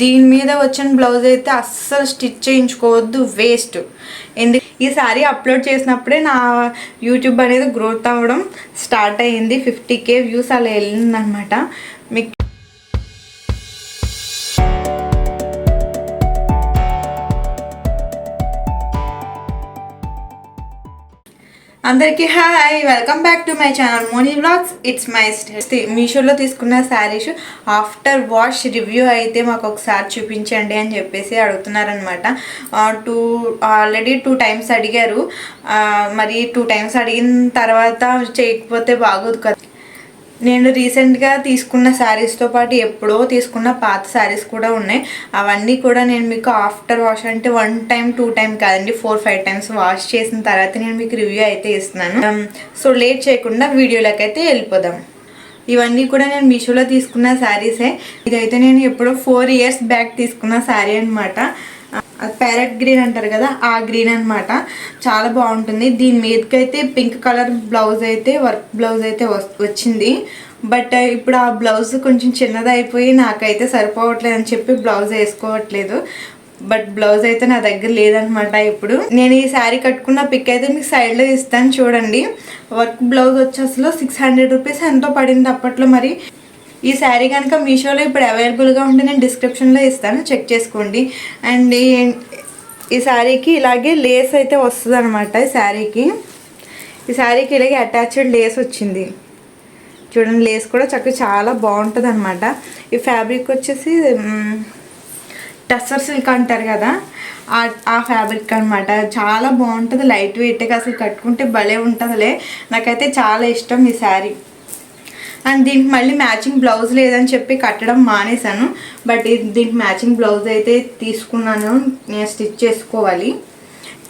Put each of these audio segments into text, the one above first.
దీని మీద వచ్చిన బ్లౌజ్ అయితే అస్సలు స్టిచ్ చేయించుకోవద్దు, వేస్ట్. ఎందుకు ఈ సారీ అప్లోడ్ చేసినప్పుడే నా యూట్యూబ్ అనేది గ్రోత్ అవ్వడం స్టార్ట్ అయ్యింది. 50K వ్యూస్ అలా వెళ్ళిందనమాట. మీకు అందరికీ hi, welcome back to my channel Moni vlogs. It's my మీషోలో తీసుకున్న శారీస్ ఆఫ్టర్ వాష్ రివ్యూ అయితే మాకు ఒకసారి చూపించండి అని చెప్పేసి అడుగుతున్నారనమాట. ఆల్రెడీ 2 times అడిగారు. మరి 2 times అడిగిన తర్వాత చేయకపోతే బాగోదు కదా. నేను రీసెంట్గా తీసుకున్న శారీస్తో పాటు ఎప్పుడో తీసుకున్న పాత శారీస్ కూడా ఉన్నాయి. అవన్నీ కూడా నేను మీకు ఆఫ్టర్ వాష్ అంటే 1 time 2 time కాదండి, 4-5 times వాష్ చేసిన తర్వాత నేను మీకు రివ్యూ అయితే ఇస్తున్నాను. సో లేట్ చేయకుండా వీడియోలోకి అయితే వెళ్ళిపోదాం. ఇవన్నీ కూడా నేను మీషోలో తీసుకున్న శారీసే. ఇదైతే నేను ఎప్పుడో 4 years బ్యాక్ తీసుకున్న శారీ అనమాట. అది ప్యారెట్ గ్రీన్ అంటారు కదా, ఆ గ్రీన్ అనమాట. చాలా బాగుంటుంది. దీని మీదకైతే పింక్ కలర్ బ్లౌజ్ అయితే వర్క్ బ్లౌజ్ అయితే వచ్చింది. బట్ ఇప్పుడు ఆ బ్లౌజ్ కొంచెం చిన్నది అయిపోయి నాకైతే సరిపోవట్లేదు అని చెప్పి బ్లౌజ్ వేసుకోవట్లేదు. బట్ బ్లౌజ్ అయితే నా దగ్గర లేదనమాట. ఇప్పుడు నేను ఈ శారీ కట్టుకున్న పిక్ అయితే మీకు సైడ్లో ఇస్తాను చూడండి. వర్క్ బ్లౌజ్ వచ్చి అసలు 600 రూపీస్ ఎంతో పడింది అప్పట్లో. మరి ఈ శారీ కనుక మీషోలో ఇప్పుడు అవైలబుల్గా ఉంటే నేను డిస్క్రిప్షన్లో ఇస్తాను, చెక్ చేసుకోండి. అండ్ ఈ శారీకి ఇలాగే లేస్ అయితే వస్తుంది అనమాట. ఈ శారీకి ఇలాగే అటాచ్డ్ లేస్ వచ్చింది చూడండి. లేస్ కూడా చక్కగా చాలా బాగుంటుంది అనమాట. ఈ ఫ్యాబ్రిక్ వచ్చేసి టస్సర్ సిల్క్ అంటారు కదా, ఆ ఫ్యాబ్రిక్ అనమాట. చాలా బాగుంటుంది, లైట్ వెయిట్గా అసలు కట్టుకుంటే భలే ఉంటుందిలే. నాకైతే చాలా ఇష్టం ఈ శారీ. అండ్ దీనికి మళ్ళీ మ్యాచింగ్ బ్లౌజ్ లేదని చెప్పి కట్టడం మానేశాను. బట్ దీనికి మ్యాచింగ్ బ్లౌజ్ అయితే తీసుకున్నాను, నేను స్టిచ్ చేసుకోవాలి.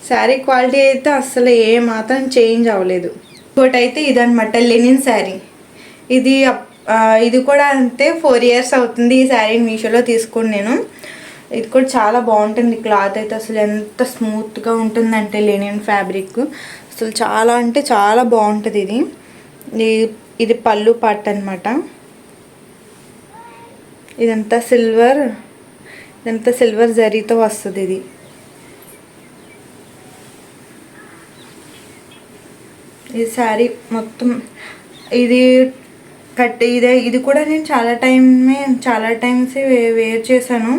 శారీ క్వాలిటీ అయితే అస్సలు ఏ మాత్రం చేంజ్ అవ్వలేదు. ఇంకోటి అయితే ఇదనమాట, లెనిన్ శారీ. ఇది కూడా అంతే, 4 years అవుతుంది ఈ శారీ మీషోలో తీసుకుని నేను. ఇది కూడా చాలా బాగుంటుంది. క్లాత్ అయితే అసలు ఎంత స్మూత్గా ఉంటుందంటే లెనిన్ ఫ్యాబ్రిక్ అసలు చాలా అంటే చాలా బాగుంటుంది. ఇది పళ్ళు పార్ట్ అనమాట. ఇదంతా సిల్వర్ జరీతో వస్తుంది. ఈ శారీ మొత్తం ఇది కూడా నేను చాలా టైమ్స్ వేర్ చేశాను.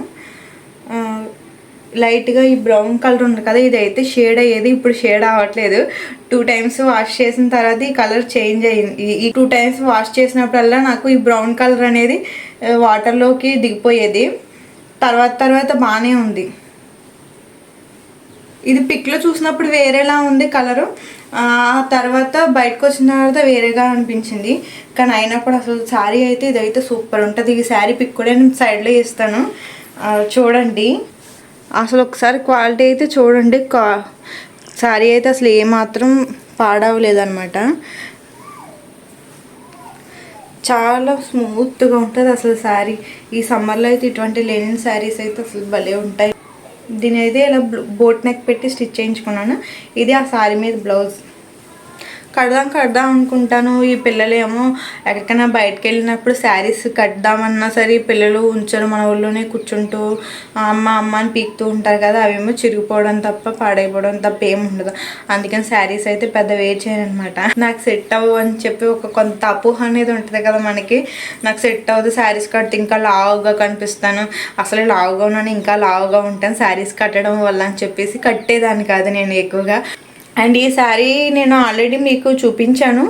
లైట్గా ఈ బ్రౌన్ కలర్ ఉంది కదా, ఇది అయితే షేడ్ అయ్యేది, ఇప్పుడు షేడ్ అవ్వట్లేదు. 2 times వాష్ చేసిన తర్వాత ఈ కలర్ చేంజ్ అయ్యింది. ఈ 2 times వాష్ చేసినప్పుడల్లా నాకు ఈ బ్రౌన్ కలర్ అనేది వాటర్లోకి దిగిపోయేది. తర్వాత బాగానే ఉంది. ఇది పిక్లో చూసినప్పుడు వేరేలా ఉంది కలరు, తర్వాత బయటకు వచ్చిన తర్వాత వేరేగా అనిపించింది. కానీ అయినా కూడా అసలు శారీ అయితే ఇదైతే సూపర్ ఉంటుంది. ఈ శారీ పిక్ కూడా నేను సైడ్లో ఇస్తాను చూడండి. అసలు ఒకసారి క్వాలిటీ అయితే చూడండి. శారీ అయితే అసలు ఏమాత్రం పాడవలేదన్నమాట. చాలా స్మూత్గా ఉంటుంది అసలు శారీ. ఈ సమ్మర్లో అయితే ఇటువంటి లెనిన్ శారీస్ అయితే అసలు భలే ఉంటాయి. దీని అయితే ఇలా బోట్ నెక్ పెట్టి స్టిచ్ చేయించుకున్నాను. ఇది ఆ శారీ మీద బ్లౌజ్. కడదాం అనుకుంటాను. ఈ పిల్లలేమో ఎక్కడికైనా బయటకు వెళ్ళినప్పుడు శారీస్ కడదామన్నా సరే పిల్లలు ఉంచరు, మన ఊళ్ళోనే కూర్చుంటూ అమ్మ అని పీకుతూ ఉంటారు కదా. అవేమో చిరిగిపోవడం తప్ప పాడైపోవడం తప్ప ఏమి ఉండదు. అందుకని శారీస్ అయితే పెద్ద వేర్ చేయను అనమాట. నాకు సెట్ అవ్వు అని చెప్పి కొంత అపోహ అనేది ఉంటుంది కదా మనకి. నాకు సెట్ అవ్వదు, శారీస్ కడితే ఇంకా లావుగా కనిపిస్తాను, అసలు లావుగా ఉన్నాను, ఇంకా లావుగా ఉంటాను శారీస్ కట్టడం వల్ల అని చెప్పేసి కట్టేదాన్ని కాదు నేను ఎక్కువగా. అండ్ ఈ శారీ నేను ఆల్రెడీ మీకు చూపించాను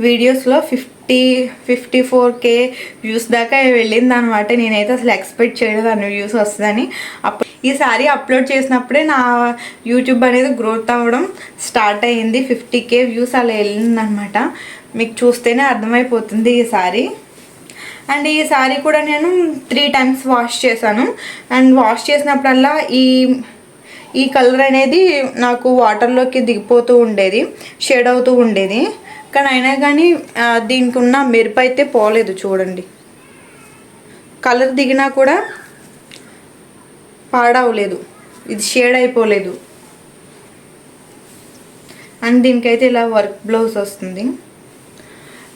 వీడియోస్లో. 54K వ్యూస్ దాకా వెళ్ళింది అనమాట. నేనైతే అసలు ఎక్స్పెక్ట్ చేయలేదు అన్ని వ్యూస్ వస్తుందని. అప్పుడు ఈ శారీ అప్లోడ్ చేసినప్పుడే నా యూట్యూబ్ అనేది గ్రోత్ అవ్వడం స్టార్ట్ అయ్యింది. 50K వ్యూస్ అలా వెళ్ళిందనమాట. మీకు చూస్తేనే అర్థమైపోతుంది ఈ శారీ. అండ్ ఈ శారీ కూడా నేను 3 times వాష్ చేశాను. అండ్ వాష్ చేసినప్పుడల్లా ఈ కలర్ అనేది నాకు వాటర్లోకి దిగిపోతూ ఉండేది, షేడ్ అవుతూ ఉండేది. కానీ అయినా కానీ దీనికి ఉన్న మెరుపు అయితే పోలేదు చూడండి. కలర్ దిగినా కూడా పాడవలేదు, ఇది షేడ్ అయిపోలేదు. అండ్ దీనికైతే ఇలా వర్క్ బ్లౌజ్ వస్తుంది.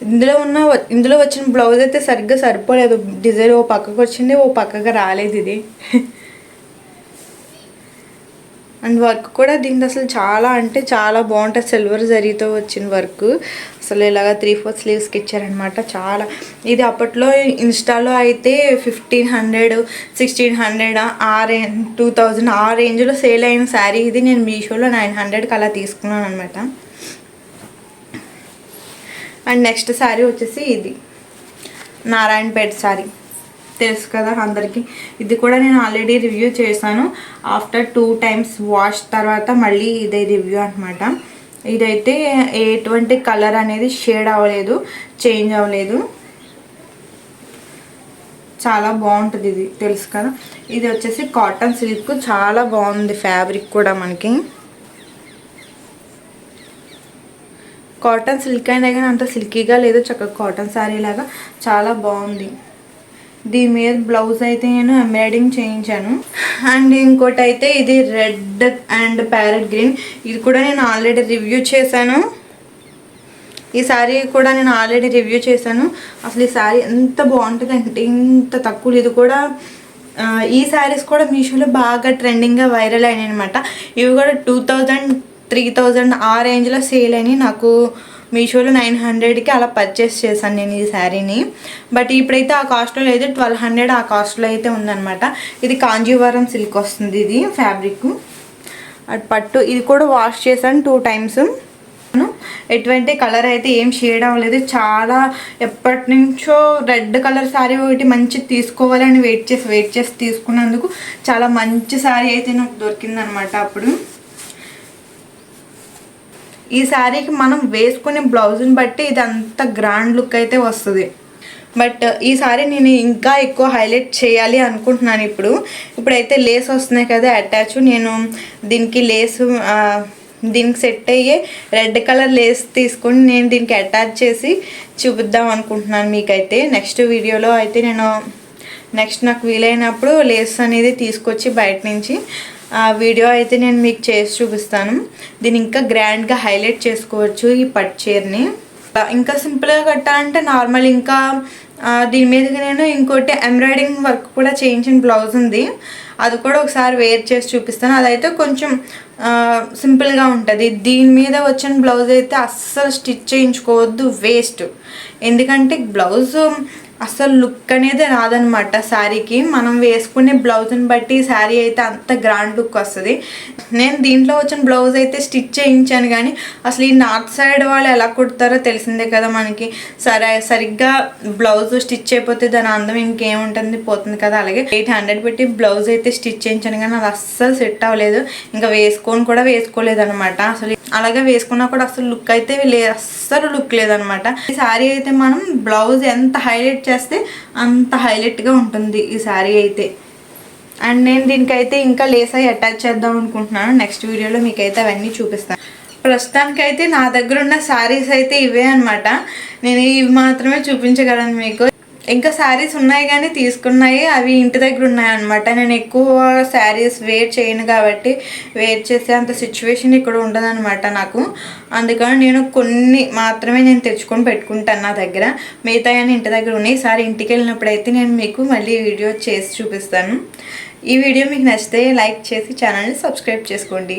ఇందులో వచ్చిన బ్లౌజ్ అయితే సరిగ్గా సరిపోలేదు. డిజైన్ ఓ పక్కకు వచ్చింది, ఓ పక్కకు రాలేదు ఇది. అండ్ వర్క్ కూడా దీనికి అసలు చాలా అంటే చాలా బాగుంటుంది. సిల్వర్ జరీతో వచ్చిన వర్క్ అసలు ఇలాగ 3/4 స్లీవ్స్కి ఇచ్చారనమాట. చాలా ఇది అప్పట్లో ఇన్స్టాలో అయితే 1500, 1600, 2000 ఆ రేంజ్లో సేల్ అయిన శారీ ఇది. నేను మీషోలో 900కి అలా తీసుకున్నాను అనమాట. అండ్ నెక్స్ట్ శారీ వచ్చేసి ఇది నారాయణపేట శారీ, తెలుసు కదా అందరికీ. ఇది కూడా నేను ఆల్రెడీ రివ్యూ చేశాను. ఆఫ్టర్ 2 times వాష్ తర్వాత మళ్ళీ ఇదే రివ్యూ అనమాట. ఇదైతే ఎటువంటి కలర్ అనేది షేడ్ అవ్వలేదు, చేంజ్ అవ్వలేదు. చాలా బాగుంటుంది ఇది, తెలుసు కదా. ఇది వచ్చేసి కాటన్ సిల్క్, చాలా బాగుంది ఫ్యాబ్రిక్ కూడా. మనకి కాటన్ సిల్క్ అయినా కానీ అంత సిల్కీగా లేదు, చక్కగా కాటన్ శారీ లాగా చాలా బాగుంది. దీని మీద బ్లౌజ్ అయితే నేను ఎంబ్రాయిడింగ్ చేయించాను. అండ్ ఇంకోటి అయితే ఇది రెడ్ అండ్ ప్యారెట్ గ్రీన్, ఇది కూడా నేను ఆల్రెడీ రివ్యూ చేశాను. ఈ శారీ కూడా నేను ఆల్రెడీ రివ్యూ చేశాను. అసలు ఈ శారీ ఎంత బాగుంటుంది అంటే ఇంత తక్కువ. ఇది కూడా ఈ శారీస్ కూడా మీషోలో బాగా ట్రెండింగ్గా వైరల్ అయినాయి అనమాట. ఇవి కూడా 2000, 3000 ఆ రేంజ్లో సేల్ అయినాయి. నాకు మీషోలో 900కి అలా పర్చేస్ చేశాను నేను ఈ శారీని. బట్ ఇప్పుడైతే ఆ కాస్ట్లో లేదు, 1200 ఆ కాస్ట్లో అయితే ఉందన్నమాట. ఇది కాంజీవరం సిల్క్ వస్తుంది ఇది ఫ్యాబ్రిక్. అటు పట్టు ఇది కూడా వాష్ చేశాను 2 times. ఎటువంటి కలర్ అయితే ఏం షేడ్ అవ్వలేదు. చాలా ఎప్పటి నుంచో రెడ్ కలర్ శారీ ఒకటి మంచి తీసుకోవాలని వెయిట్ చేసి తీసుకున్నందుకు చాలా మంచి శారీ అయితే నాకు దొరికిందనమాట. అప్పుడు ఈ శారీకి మనం వేసుకునే బ్లౌజ్ని బట్టి ఇది అంత గ్రాండ్ లుక్ అయితే వస్తుంది. బట్ ఈ సారీ నేను ఇంకా ఎక్కువ హైలైట్ చేయాలి అనుకుంటున్నాను. ఇప్పుడైతే లేస్ వస్తున్నాయి కదా అటాచ్, నేను దీనికి దీనికి సెట్ అయ్యే రెడ్ కలర్ లేస్ తీసుకొని నేను దీనికి అటాచ్ చేసి చూపిద్దాం అనుకుంటున్నాను మీకైతే. నెక్స్ట్ వీడియోలో అయితే నేను నాకు వీలైనప్పుడు లేస్ అనేది తీసుకొచ్చి బయట నుంచి ఆ వీడియో అయితే నేను మీకు చేసి చూపిస్తాను. దీన్ని ఇంకా గ్రాండ్గా హైలైట్ చేసుకోవచ్చు ఈ పట్టు చీరని. ఇంకా సింపుల్గా కట్టాలంటే నార్మల్, ఇంకా దీని మీదకి నేను ఇంకోటి ఎంబ్రాయిడింగ్ వర్క్ కూడా చేయించిన బ్లౌజ్ ఉంది, అది కూడా ఒకసారి వేర్ చేసి చూపిస్తాను. అదైతే కొంచెం సింపుల్గా ఉంటుంది. దీని మీద వచ్చిన బ్లౌజ్ అయితే అస్సలు స్టిచ్ చేయించుకోవద్దు, వేస్ట్. ఎందుకంటే బ్లౌజ్ అసలు లుక్ అనేది రాదనమాట శారీకి. మనం వేసుకునే బ్లౌజ్ని బట్టి శారీ అయితే అంత గ్రాండ్ లుక్ వస్తుంది. నేను దీంట్లో వచ్చిన బ్లౌజ్ అయితే స్టిచ్ చేయించాను, కానీ అసలు ఈ నార్త్ సైడ్ వాళ్ళు ఎలా కుడతారో తెలిసిందే కదా మనకి. సరిగ్గా బ్లౌజ్ స్టిచ్ అయిపోతే దాని అందం ఇంకేముంటుంది, పోతుంది కదా. అలాగే 800 పెట్టి బ్లౌజ్ అయితే స్టిచ్ చేయించాను, కానీ అది అస్సలు సెట్ అవ్వలేదు. ఇంకా వేసుకోలేదు అనమాట. అసలు అలాగే వేసుకున్నా కూడా అసలు లుక్ అయితే అస్సలు లుక్ లేదనమాట. ఈ శారీ అయితే మనం బ్లౌజ్ ఎంత హైలైట్ చేస్తే అంత హైలైట్గా ఉంటుంది ఈ శారీ అయితే. అండ్ నేను దీనికైతే ఇంకా లేస్ అయి అటాచ్ చేద్దాం అనుకుంటున్నాను. నెక్స్ట్ వీడియోలో మీకైతే అవన్నీ చూపిస్తాను. ప్రస్తుతానికైతే నా దగ్గర ఉన్న శారీస్ అయితే ఇవే అనమాట. నేను ఇవి మాత్రమే చూపించగలను మీకు. ఇంకా శారీస్ ఉన్నాయి కానీ తీసుకున్నాయి, అవి ఇంటి దగ్గర ఉన్నాయన్నమాట. నేను ఎక్కువ శారీస్ వేర్ చేయను కాబట్టి వేర్ చేసే అంత సిచ్యువేషన్ ఇక్కడ ఉండదన్నమాట నాకు. అందుకని నేను కొన్ని మాత్రమే నేను తెచ్చుకొని పెట్టుకుంటాను నా దగ్గర. మిగతా అని ఇంటి దగ్గర ఉన్నాయి. ఈసారి ఇంటికి వెళ్ళినప్పుడు అయితే నేను మీకు మళ్ళీ వీడియో చేసి చూపిస్తాను. ఈ వీడియో మీకు నచ్చితే లైక్ చేసి ఛానల్ని సబ్స్క్రైబ్ చేసుకోండి.